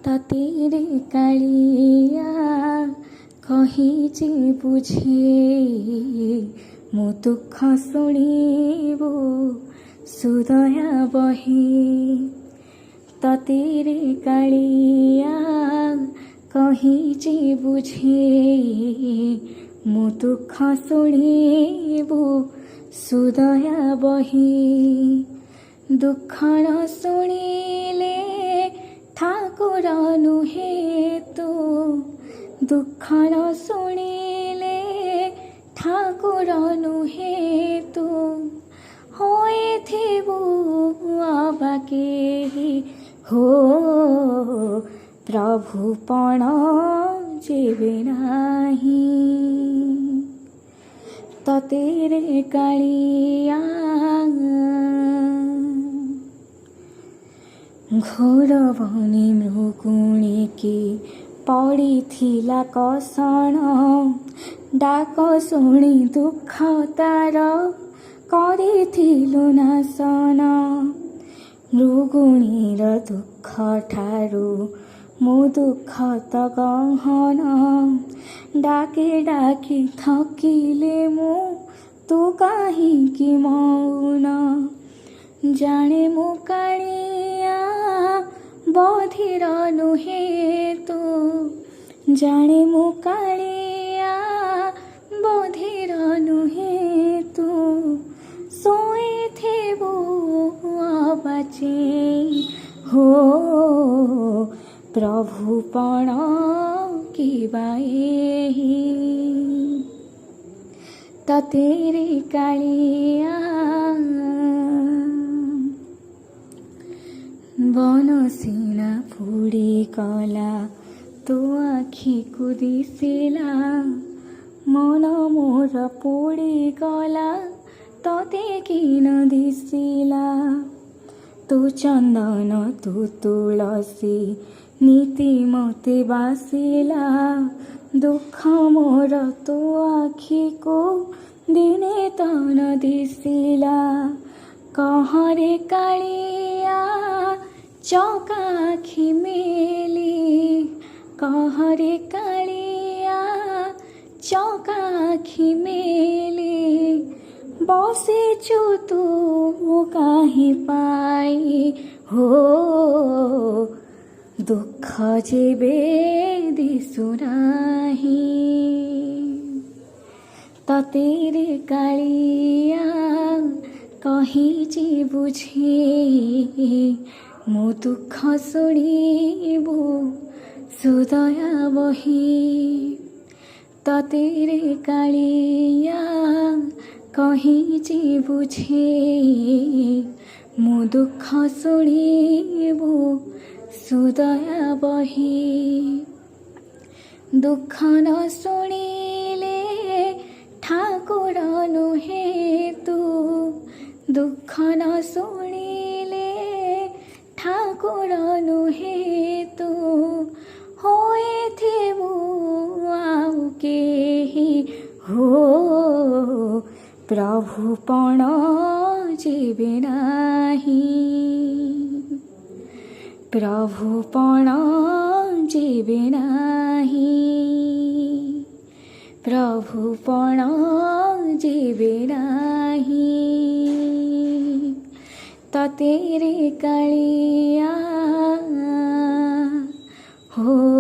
ततेरे कालिया कहिचे बुझे मो दुख शुणिबो सुदया बहे ततेरे कालिया कहिचे बुझे मो दुख शुणिबो सुदया बहे दुख न शुणिले ठाकुर नुहे तो दुख न शुणिले ठाकुर नुहे तो होइथिबो अबाके हो प्रभु पण जेबे नाही ततेरे कालिया घोर बनी मृगुणीकी पड़ीथिला कषण डाक शुणी दुख तार करिथिलु नाशन मृगुणीर दुख ठारू मो दुख त गहन डाके डाकी थकिले मो तू काहींकी मौन जाने मो कालिया बधिर नुहे तो जाने मो कालिया बधिर नुहे तो सोइथिबो अबाचे हो प्रभु पण किबाएही ततेरे कालिया बनसिना फुडी कला तो आखि को दिसिला मन मोर पोडी गला तते किन दिसिला तू चंदन तू तुलसी नीति मते बासिला दुख मोर तो आखि को दिने तन दिसिला कहरे कालिया चौकाखी मेली कहरे कालिया चौकाखी मेली बसेछु तू काहीं पाई हो दुख जेबे दिसु नाही ततेरे कालिया कहिचे बुझे मो दुख शुणिबो सुदया बहे ततेरे कालिया कहिचे बुझे मो दुख शुणिबो सुदया बहे दुख न शुणिले ठाकुर नुहे तो दुख न शुणिले ठाकुर नुहे तो होइथिबो आउ केही हो प्रभु पण जेबे नाही प्रभु पण जेबे नाही प्रभु पण जेबे नाही ततेरे कालिया हो।